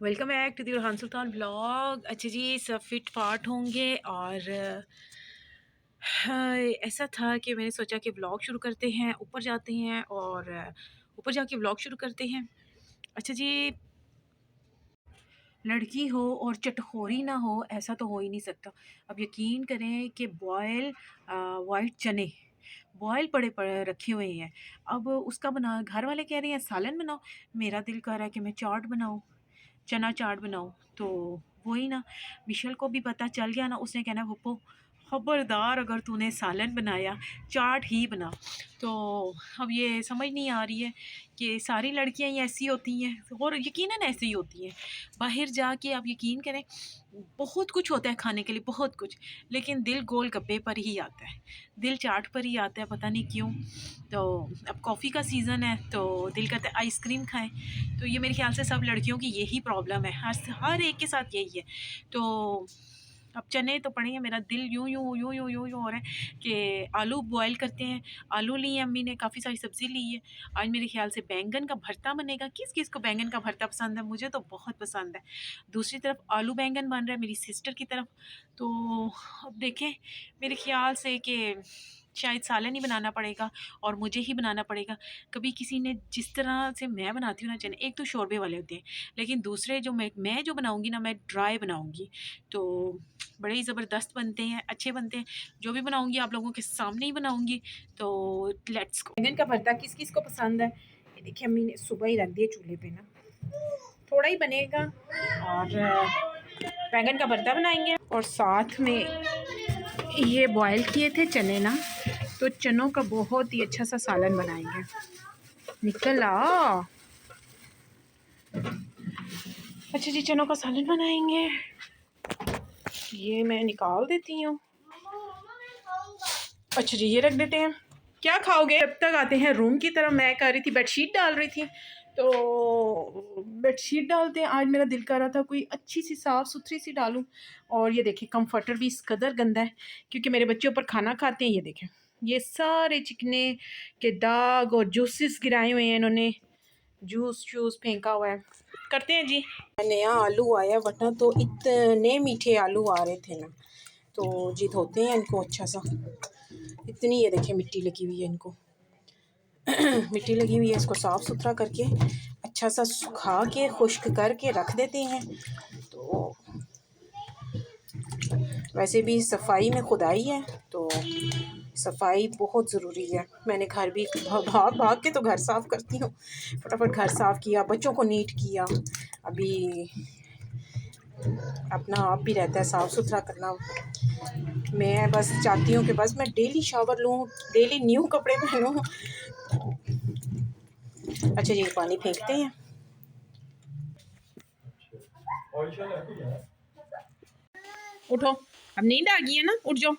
Welcome back to the Ruhan Sultan blog. अच्छा जी, सब फिट फाट होंगे और हाँ, ऐसा था कि मैंने सोचा कि ब्लॉग शुरू करते हैं, ऊपर जाते हैं और ऊपर जाके ब्लॉग शुरू करते हैं। अच्छा जी, लड़की हो और चटखोरी ना हो ऐसा तो हो ही नहीं सकता। अब यकीन करें कि बॉयल वाइट चने बॉयल पड़े पड़े रखे हुए हैं। अब उसका बना, घर वाले कह रहे हैं सालन बनाओ, मेरा दिल कर रहा है कि मैं चाट बनाऊँ, चना चाट बनाओ। तो वही ना, मिशेल को भी पता चल गया ना, उसने कहना पप्पो खबरदार अगर तूने सालन बनाया चाट ही बना। तो अब ये समझ नहीं आ रही है कि सारी लड़कियां ही ऐसी होती हैं और यकीनन ऐसी ही होती हैं। बाहर जाके आप यकीन करें, बहुत कुछ होता है खाने के लिए, बहुत कुछ, लेकिन दिल गोल गप्पे पर ही आता है, दिल चाट पर ही आता है, पता नहीं क्यों। तो अब कॉफ़ी का सीज़न है तो दिल करता है आइसक्रीम खाएं। तो ये मेरे ख्याल से सब लड़कियों की यही प्रॉब्लम है, हर एक के साथ यही है। तो अब चने तो पड़े हैं, मेरा दिल यूं यूं यूं यूं यूं यूं हो रहा है कि आलू बॉयल करते हैं। आलू लिए अम्मी ने, काफ़ी सारी सब्ज़ी ली है। आज मेरे ख्याल से बैंगन का भरता बनेगा। किस किस को बैंगन का भरता पसंद है? मुझे तो बहुत पसंद है। दूसरी तरफ आलू बैंगन बन रहा है मेरी सिस्टर की तरफ। तो अब देखें, मेरे ख्याल से कि शायद सालन ही बनाना पड़ेगा और मुझे ही बनाना पड़ेगा। कभी किसी ने जिस तरह से मैं बनाती हूँ ना चने, एक तो शोरबे वाले होते हैं, लेकिन दूसरे जो मैं जो बनाऊँगी ना, मैं ड्राई बनाऊँगी तो बड़े ही ज़बरदस्त बनते हैं, अच्छे बनते हैं। जो भी बनाऊँगी आप लोगों के सामने ही बनाऊँगी। तो लेट्स गो। बैंगन का भरता किस किस को पसंद है? ये देखिए अम्मी ने सुबह ही रख दिए चूल्हे पे ना, थोड़ा ही बनेगा और बैंगन का भरता बनाएंगे और साथ में ये बॉयल किए थे चने ना, तो चनों का बहुत ही अच्छा सा सालन बनाएंगे। निकल आ। अच्छा जी, चनों का सालन बनाएंगे। ये मैं निकाल देती हूँ। अच्छा जी, ये रख देते हैं। क्या खाओगे? जब तक आते हैं रूम की तरफ, मैं कर रही थी बेडशीट डाल रही थी, तो बेडशीट डालते हैं। आज मेरा दिल कर रहा था कोई अच्छी सी साफ़ सुथरी सी डालूं। और ये देखें, कंफर्टर भी इस कदर गंदा है क्योंकि मेरे बच्चे ऊपर खाना खाते हैं। ये देखें, ये सारे चिकने के दाग और जूसेस गिराए हुए हैं इन्होंने, जूस फेंका हुआ है। करते हैं जी। नया आलू आया, वरना तो इतने मीठे आलू आ रहे थे ना। तो जी धोते हैं इनको अच्छा सा। इतनी ये देखें मिट्टी लगी हुई है इनको मिट्टी लगी हुई है, इसको साफ़ सुथरा करके अच्छा सा सुखा के खुश्क करके रख देते हैं। तो वैसे भी सफाई में खुदाई है, तो सफाई बहुत ज़रूरी है। मैंने घर भी भाग भाग के तो घर साफ़ करती हूँ, फटाफट घर साफ़ किया, बच्चों को नीट किया। अभी अपना आप भी रहता है साफ़ सुथरा करना। मैं बस चाहती हूँ कि बस मैं डेली शावर लूँ, डेली न्यू कपड़े पहनूँ। अच्छा जी, पानी फेंकते हैं। उठो, अब नींद आ गई है ना, उठ जाओ,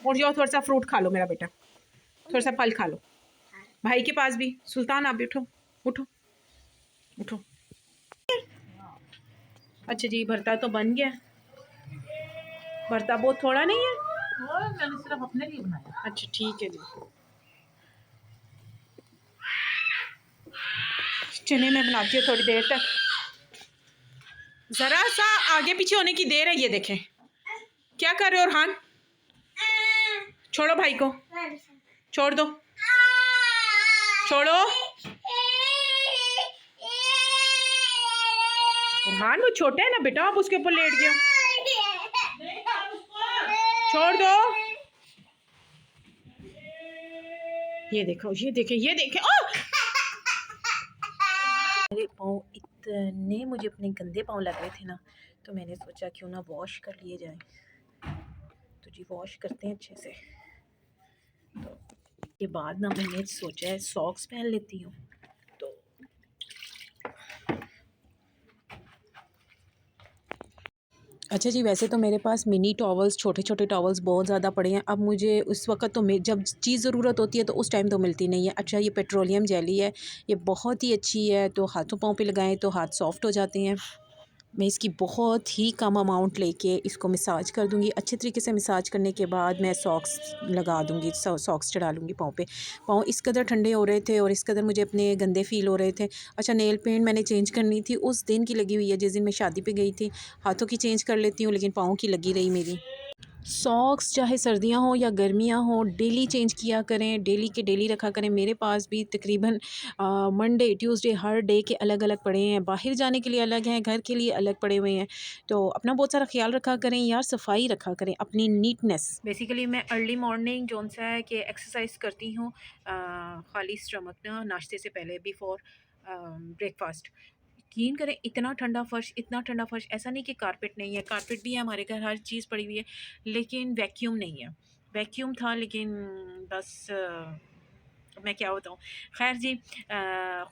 उठ जाओ। थोड़ा सा फ्रूट खा लो मेरा बेटा, थोड़ा सा फल खा लो। भाई के पास भी, सुल्तान आप भी उठो, उठो उठो। अच्छा जी, भरता तो बन गया। भरता बहुत थोड़ा नहीं है, मैंने सिर्फ अपने लिए बनाया। अच्छा ठीक है जी। चने में बनाती हूँ थोड़ी देर तक, ज़रा सा आगे पीछे होने की देर है। ये देखें क्या कर रहे हो ओरहान? छोड़ो भाई को, छोड़ दो, छोड़ो। ओरहान वो छोटा है ना बेटा, आप उसके ऊपर लेट गए, छोड़ दो। ये देखो, ये देखे, ये देखे। मेरे पाँव इतने, मुझे अपने गंदे पाँव लग रहे थे ना, तो मैंने सोचा क्यों ना वॉश कर लिए जाए। तो जी वॉश करते हैं अच्छे से। तो के बाद ना मैंने सोचा है सॉक्स पहन लेती हूँ। तो अच्छा जी, वैसे तो मेरे पास मिनी टॉवल्स, छोटे छोटे टॉवल्स बहुत ज़्यादा पड़े हैं। अब मुझे उस वक्त तो जब चीज़ ज़रूरत होती है तो उस टाइम तो मिलती नहीं है। अच्छा, ये पेट्रोलियम जेली है, ये बहुत ही अच्छी है, तो हाथों पाँव पे लगाएं तो हाथ सॉफ्ट हो जाते हैं। मैं इसकी बहुत ही कम अमाउंट लेके इसको मसाज कर दूँगी। अच्छे तरीके से मसाज करने के बाद मैं सॉक्स लगा दूँगी, सॉक्स चढ़ा लूँगी पाँव पे। पाँव इस कदर ठंडे हो रहे थे और इस कदर मुझे अपने गंदे फ़ील हो रहे थे। अच्छा, नेल पेंट मैंने चेंज करनी थी, उस दिन की लगी हुई है जिस दिन मैं शादी पे गई थी। हाथों की चेंज कर लेती हूँ लेकिन पाँव की लगी रही मेरी। सॉक्स चाहे सर्दियाँ हों या गर्मियाँ हों, डेली चेंज किया करें, डेली के डेली रखा करें। मेरे पास भी तकरीबन मंडे, ट्यूसडे हर डे के अलग-अलग पड़े हैं। बाहर जाने के लिए अलग हैं, घर के लिए अलग पड़े हुए हैं। तो अपना बहुत सारा ख़्याल रखा करें यार, सफाई रखा करें, अपनी नीटनेस। बेसिकली मैं अर्ली मॉर्निंग जोन-सा है कि एक्सरसाइज करती हूँ खाली स्टमक ना, नाश्ते से पहले बिफोर ब्रेकफ़ास्ट। यकीन करें, इतना ठंडा फ़र्श, ऐसा नहीं कि कारपेट नहीं है, कारपेट भी है हमारे घर, हर चीज़ पड़ी हुई है, लेकिन वैक्यूम नहीं है। वैक्यूम था लेकिन बस अब मैं क्या बताऊँ। ख़ैर जी,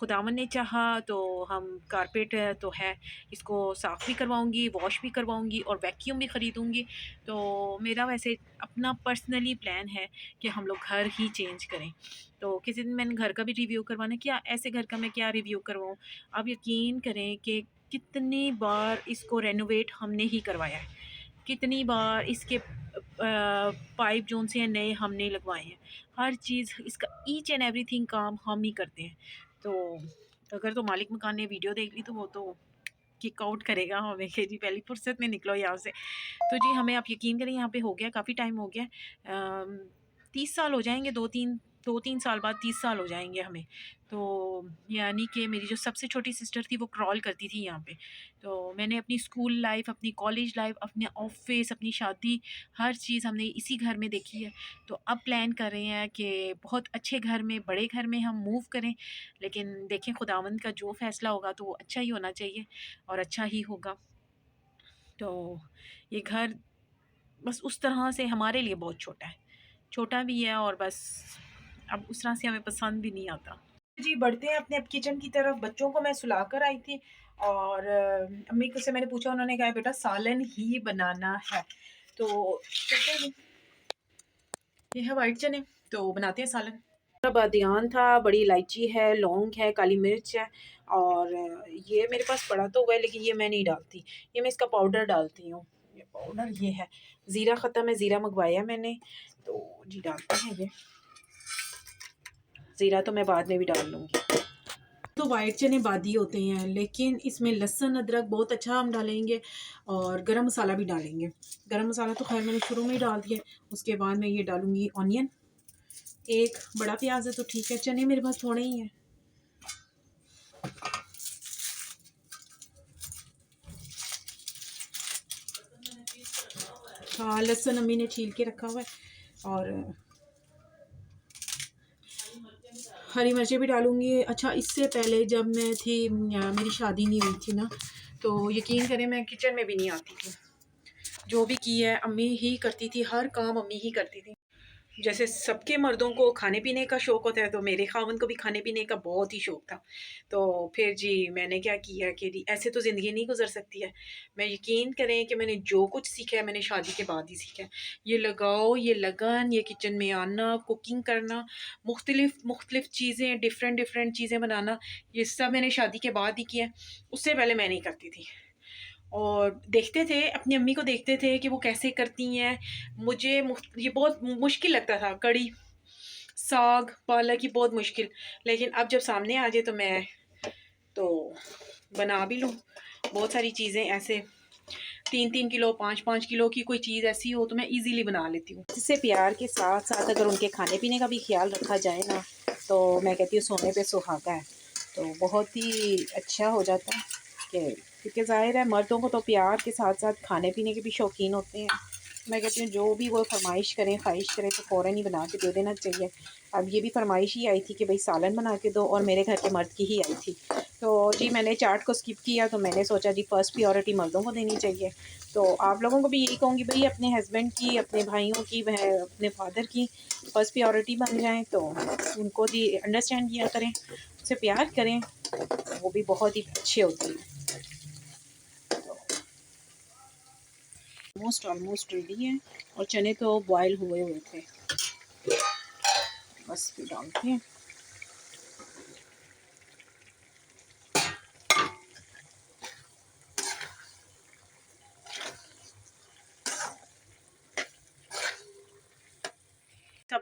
खुदावन ने चाहा तो हम कारपेट तो है, इसको साफ़ भी करवाऊँगी, वॉश भी करवाऊँगी और वैक्यूम भी ख़रीदूँगी। तो मेरा वैसे अपना पर्सनली प्लान है कि हम लोग घर ही चेंज करें। तो किसी दिन मैंने घर का भी रिव्यू करवाना, क्या ऐसे घर का मैं क्या रिव्यू करवाऊँ। आप यकीन करें कि कितनी बार इसको रेनोवेट हमने ही करवाया है, कितनी बार इसके पाइप जोन से नए हमने लगवाए हैं, हर चीज़ इसका ईच एंड एवरीथिंग काम हम ही करते हैं। तो अगर तो मालिक मकान ने वीडियो देख ली तो वो तो किक आउट करेगा हमें कि जी पहली फुर्सत में निकलो यहाँ से। तो जी हमें, आप यकीन करें, यहाँ पे हो गया काफ़ी टाइम हो गया, 30 साल हो जाएंगे, 2-3 साल बाद 30 साल हो जाएंगे हमें। तो यानी कि मेरी जो सबसे छोटी सिस्टर थी वो क्रॉल करती थी यहाँ पे। तो मैंने अपनी स्कूल लाइफ, अपनी कॉलेज लाइफ, अपने ऑफिस, अपनी शादी, हर चीज़ हमने इसी घर में देखी है। तो अब प्लान कर रहे हैं कि बहुत अच्छे घर में, बड़े घर में हम मूव करें। लेकिन देखें, खुदावंद का जो फ़ैसला होगा तो वो अच्छा ही होना चाहिए और अच्छा ही होगा। तो ये घर बस उस तरह से हमारे लिए बहुत छोटा है, छोटा भी है और बस अब उस तरह से हमें पसंद भी नहीं आता। जी, बढ़ते हैं अपने अब किचन की तरफ। बच्चों को मैं सुला कर आई थी और अम्मी को से मैंने पूछा, उन्होंने कहा बेटा सालन ही बनाना है। तो चलते हैं, ये है वाइट चने, तो बनाते हैं सालन। बादियान था, बड़ी इलायची है, लौंग है, काली मिर्च है और ये मेरे पास पड़ा तो हुआ है लेकिन ये मैं नहीं डालती, ये मैं इसका पाउडर डालती हूँ। ये पाउडर ये है, ज़ीरा ख़त्म है, ज़ीरा मंगवाया मैंने, तो जी डालते हैं ये। ज़ीरा तो मैं बाद में भी डाल लूँगी। तो वाइट चने बादी होते हैं लेकिन इसमें लहसुन अदरक बहुत अच्छा हम डालेंगे और गरम मसाला भी डालेंगे। गरम मसाला तो खैर मैंने शुरू में ही डाल दिया। उसके बाद मैं ये डालूँगी ऑनियन, एक बड़ा प्याज है तो ठीक है, चने मेरे पास थोड़े ही हैं। हाँ, लहसुन अम्मी ने छील के रखा हुआ है और हरी मिर्चें भी डालूँगी। अच्छा, इससे पहले जब मैं थी, मेरी शादी नहीं हुई थी ना, तो यकीन करें मैं किचन में भी नहीं आती थी। जो भी की है अम्मी ही करती थी, हर काम अम्मी ही करती थी। जैसे सबके मर्दों को खाने पीने का शौक़ होता है तो मेरे ख़ावंद को भी खाने पीने का बहुत ही शौक़ था। तो फिर जी मैंने क्या किया कि जी ऐसे तो ज़िंदगी नहीं गुज़र सकती है। मैं, यकीन करें कि मैंने जो कुछ सीखा है मैंने शादी के बाद ही सीखा है। ये लगाओ, ये लगन, ये किचन में आना, कुकिंग करना, मुख्तलिफ़ चीज़ें, डिफ़रेंट चीज़ें बनाना, ये सब मैंने शादी के बाद ही किया है। उससे पहले मैं नहीं करती थी। और देखते थे, अपनी अम्मी को देखते थे कि वो कैसे करती हैं। मुझे ये बहुत मुश्किल लगता था, कढ़ी, साग, पालक, ये बहुत मुश्किल। लेकिन अब जब सामने आ जाए तो मैं तो बना भी लूँ। बहुत सारी चीज़ें ऐसे 3-3 किलो, 5-5 किलो की कोई चीज़ ऐसी हो तो मैं ईज़िली बना लेती हूँ। इससे प्यार के साथ-साथ अगर उनके खाने-पीने का भी ख़्याल रखा जाए ना, तो मैं कहती हूँ सोने पे सुहागा है। तो बहुत ही अच्छा हो जाता है कि, क्योंकि ज़ाहिर है मर्दों को तो प्यार के साथ-साथ खाने-पीने के भी शौकीन होते हैं। मैं कहती हूँ जो भी वो फ़रमाइश करें, ख़्वाहिश करें तो फ़ौरन ही बना के दे देना चाहिए। अब ये भी फ़रमाइश ही आई थी कि भई सालन बना के दो और मेरे घर के मर्द की ही आई थी। तो जी मैंने चाट को स्किप किया, तो मैंने सोचा जी फ़र्स्ट प्रायोरिटी मर्दों को देनी चाहिए। तो आप लोगों को भी यही कहूँगी, भई अपने हस्बैंड की, अपने भाइयों की, वह अपने फादर की फ़र्स्ट प्रायोरिटी बन जाएँ तो उनको जी अंडरस्टैंड किया करें, उनसे प्यार करें, वो भी बहुत ही अच्छे होते हैं। ऑलमोस्ट रेडी है और चने तो बॉयल हुए हुए थे, बस फिर डालते हैं।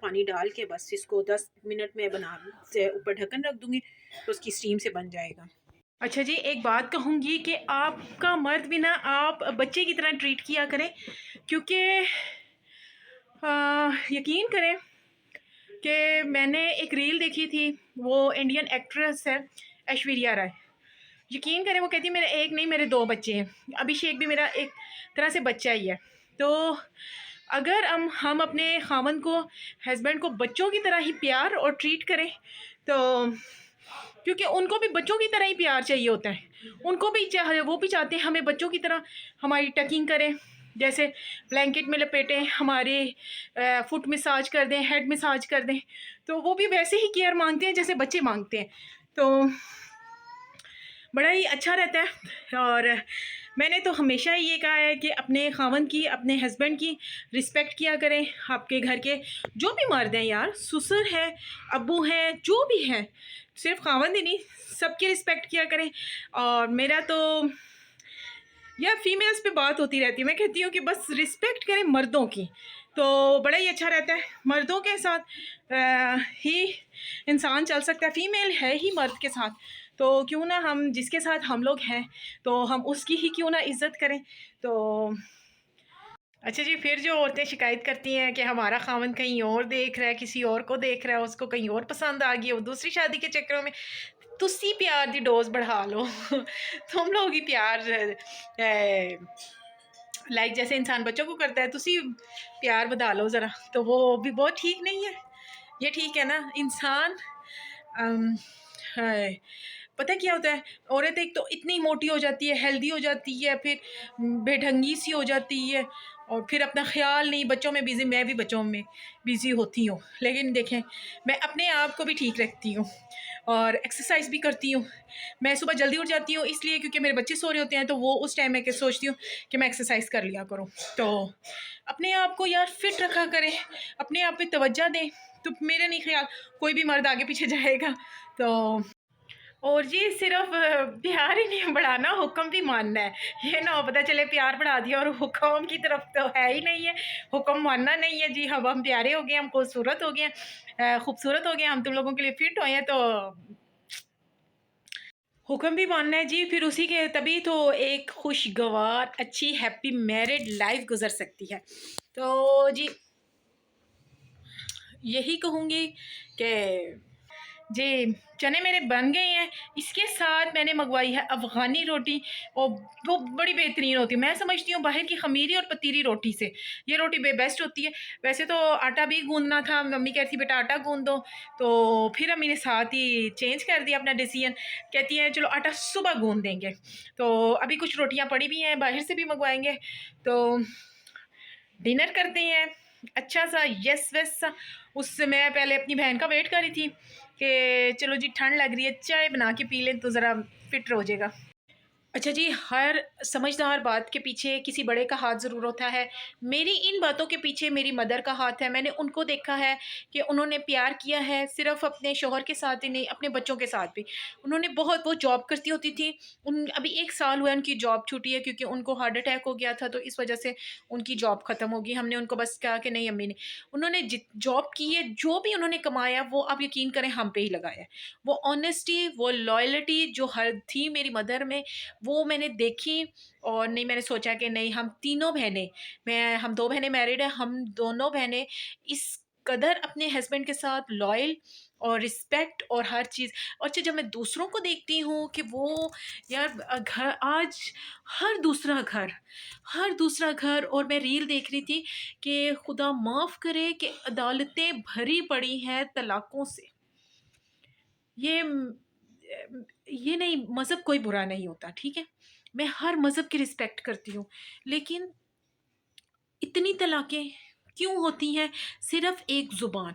पानी डाल के बस इसको 10 मिनट में बना से ऊपर ढक्कन रख दूँगी, तो उसकी स्टीम से बन जाएगा। अच्छा जी, एक बात कहूँगी कि आपका मर्द भी ना आप बच्चे की तरह ट्रीट किया करें, क्योंकि यकीन करें कि मैंने एक रील देखी थी, वो इंडियन एक्ट्रेस है ऐश्वर्या राय। यकीन करें वो कहती है मेरे एक नहीं मेरे 2 बच्चे हैं, अभिषेक भी मेरा एक तरह से बच्चा ही है। तो अगर हम अपने ख़ावंद को, हस्बैंड को बच्चों की तरह ही प्यार और ट्रीट करें, तो क्योंकि उनको भी बच्चों की तरह ही प्यार चाहिए होता है, उनको भी वो भी चाहते हैं हमें बच्चों की तरह हमारी टकिंग करें, जैसे ब्लैंकेट में लपेटें, हमारे फुट मसाज कर दें, हेड मसाज कर दें, तो वो भी वैसे ही केयर मांगते हैं जैसे बच्चे मांगते हैं। तो बड़ा ही अच्छा रहता है। और मैंने तो हमेशा ही ये कहा है कि अपने ख़ावंद की, अपने हस्बैंड की रिस्पेक्ट किया करें। आपके घर के जो भी मर्द हैं यार, ससुर हैं, अब्बू हैं, जो भी हैं, सिर्फ ख़ावंद ही नहीं, सबकी रिस्पेक्ट किया करें। और मेरा तो यार फीमेल्स पे बात होती रहती है, मैं कहती हूँ कि बस रिस्पेक्ट करें मर्दों की, तो बड़ा ही अच्छा रहता है। मर्दों के साथ ही इंसान चल सकता है, फीमेल है ही मर्द के साथ, तो क्यों ना हम जिसके साथ हम लोग हैं तो हम उसकी ही क्यों ना इज़्ज़त करें। तो अच्छा जी, फिर जो औरतें शिकायत करती हैं कि हमारा ख़ावंद कहीं और देख रहा है, किसी और को देख रहा है, उसको कहीं और पसंद आ गई है, वो दूसरी शादी के चक्करों में, तुसी प्यार दी डोज बढ़ा लो तुम लोग ही प्यार लाइक जैसे इंसान बच्चों को करता है, तुसी प्यार बढ़ा लो ज़रा, तो वो भी बहुत ठीक नहीं है। ये ठीक है ना इंसान। अम, है, पता है क्या होता है, औरत एक तो इतनी मोटी हो जाती है, हेल्दी हो जाती है, फिर बेढंगी सी हो जाती है, और फिर अपना ख्याल नहीं, बच्चों में बिज़ी, मैं भी बच्चों में बिज़ी होती हूँ, लेकिन देखें मैं अपने आप को भी ठीक रखती हूँ और एक्सरसाइज भी करती हूँ। मैं सुबह जल्दी उठ जाती हूँ इसलिए क्योंकि मेरे बच्चे सो रहे होते हैं, तो वो उस टाइम मैं सोचती हूँ कि मैं एक्सरसाइज कर लिया करूँ। तो अपने आप को यार फिट रखा करें, अपने आप पे तवज्जो दें, तो मेरे नहीं ख्याल कोई भी मर्द आगे पीछे जाएगा। तो और जी सिर्फ प्यार ही नहीं बढ़ाना, हुक्म भी मानना है। ये ना हो पता चले प्यार बढ़ा दिया और हुक्म की तरफ तो है ही नहीं है, हुक्म मानना नहीं है जी। हम प्यारे हो गए, हम खूबसूरत हो गए, खूबसूरत हो गए, हम तुम लोगों के लिए फिट हो हैं, तो हुक्म भी मानना है जी। फिर उसी के तभी तो एक खुशगवार अच्छी हैप्पी मैरिड लाइफ गुजर सकती है। तो जी यही कहूँगी कि जी, चने मेरे बन गए हैं। इसके साथ मैंने मँगवाई है अफ़गानी रोटी, और वो बड़ी बेहतरीन होती है। मैं समझती हूँ बाहर की ख़मीरी और पतीली रोटी से, ये रोटी बेस्ट होती है। वैसे तो आटा भी गूँदना था, मम्मी कह रही थी बेटा आटा गूँद दो, तो फिर अम्मी ने साथ ही चेंज कर दिया अपना डिसीज़न। कहती हैं चलो आटा सुबह गूँद देंगे। तो अभी कुछ रोटियाँ पड़ी भी हैं, बाहर से भी मँगवाएँगे। तो डिनर करते हैं अच्छा सा यस वस सा। उससे मैं पहले अपनी बहन का वेट कर रही थी कि चलो जी ठंड लग रही है, चाय बना के पी लें तो ज़रा फिट हो जाएगा। अच्छा जी, हर समझदार बात के पीछे किसी बड़े का हाथ ज़रूर होता है। मेरी इन बातों के पीछे मेरी मदर का हाथ है। मैंने उनको देखा है कि उन्होंने प्यार किया है, सिर्फ़ अपने शौहर के साथ ही नहीं, अपने बच्चों के साथ भी। उन्होंने बहुत, वो जॉब करती होती थी। उन अभी 1 साल हुआ है उनकी जॉब छूटी है, क्योंकि उनको हार्ट अटैक हो गया था, तो इस वजह से उनकी जॉब ख़त्म हो गई। हमने उनको बस कहा कि नहीं अम्मी ने, उन्होंने जित जॉब की है, जो भी उन्होंने कमाया वो आप यकीन करें हम पे ही लगाया है। वो ऑनेस्टी, वो लॉयल्टी जो हर थी मेरी मदर में, वो मैंने देखी। और नहीं, मैंने सोचा कि नहीं हम तीनों बहनें, हम 2 बहनें मैरिड हैं, हम दोनों बहनें इस कदर अपने हस्बैंड के साथ लॉयल और रिस्पेक्ट और हर चीज़। और अच्छा जब मैं दूसरों को देखती हूँ कि वो यार घर आज हर दूसरा घर, और मैं रील देख रही थी कि खुदा माफ़ करे कि अदालतें भरी पड़ी हैं तलाकों से। ये ये नहीं, मज़हब कोई बुरा नहीं होता, ठीक है? मैं हर मज़हब की रिस्पेक्ट करती हूँ, लेकिन इतनी तलाक़ें क्यों होती हैं? सिर्फ़ एक ज़ुबान।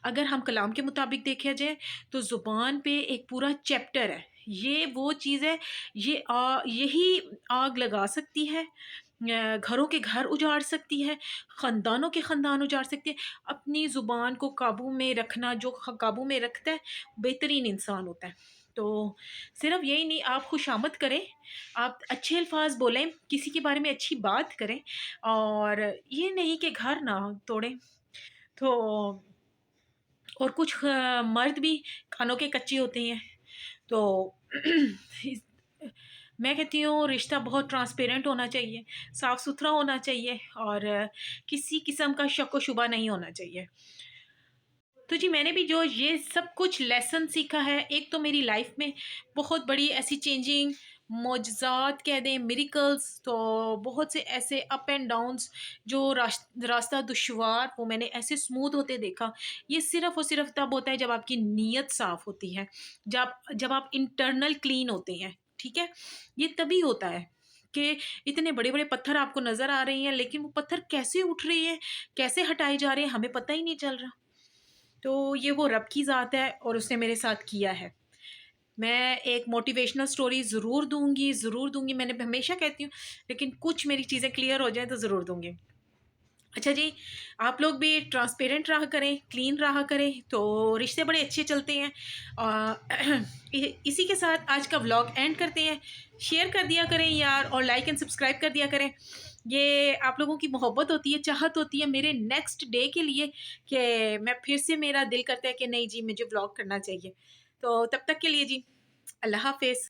अगर हम कलाम के मुताबिक देखा जाए तो ज़ुबान पे एक पूरा चैप्टर है। ये वो चीज़ है, यही आग लगा सकती है, घरों के घर उजाड़ सकती है, ख़ानदानों के ख़ानदान उजाड़ सकती है। अपनी ज़ुबान को काबू में रखना, जो काबू में रखता है, बेहतरीन इंसान होता है। तो सिर्फ़ यही नहीं, आप खुशामद करें, आप अच्छे अल्फ़ाज़ बोलें, किसी के बारे में अच्छी बात करें, और ये नहीं कि घर ना तोड़ें। तो और कुछ मर्द भी कानों के कच्चे होते हैं। तो इस मैं कहती हूँ रिश्ता बहुत ट्रांसपेरेंट होना चाहिए, साफ़-सुथरा होना चाहिए और किसी किस्म का शक व शुबा नहीं होना चाहिए। तो जी मैंने भी जो ये सब कुछ लेसन सीखा है, एक तो मेरी लाइफ में बहुत बड़ी ऐसी चेंजिंग मोजज़ात कह दें, मिरेकल्स, तो बहुत से ऐसे अप एंड डाउन्स जो रास्ता दुश्वार वो मैंने ऐसे स्मूथ होते देखा। ये सिर्फ़ और सिर्फ़ तब होता है जब आपकी नीयत साफ़ होती है, जब आप इंटरनल क्लीन होते हैं, ठीक है? ये तभी होता है कि इतने बड़े-बड़े पत्थर आपको नज़र आ रहे हैं, लेकिन वो पत्थर कैसे उठ रहे हैं, कैसे हटाए जा रहे हैं, हमें पता ही नहीं चल रहा। तो ये वो रब की ज़ात है और उसने मेरे साथ किया है। मैं एक मोटिवेशनल स्टोरी ज़रूर दूँगी, मैंने हमेशा कहती हूँ, लेकिन कुछ मेरी चीज़ें क्लियर हो जाएँ तो ज़रूर दूँगी। अच्छा जी, आप लोग भी ट्रांसपेरेंट रहा करें, क्लीन रहा करें, तो रिश्ते बड़े अच्छे चलते हैं। इसी के साथ आज का व्लॉग एंड करते हैं। शेयर कर दिया करें यार और लाइक एंड सब्सक्राइब कर दिया करें। ये आप लोगों की मोहब्बत होती है, चाहत होती है मेरे नेक्स्ट डे के लिए कि मैं फिर से मेरा दिल करता है कि नहीं जी मुझे व्लॉग करना चाहिए। तो तब तक के लिए जी, अल्लाह हाफ़िज़।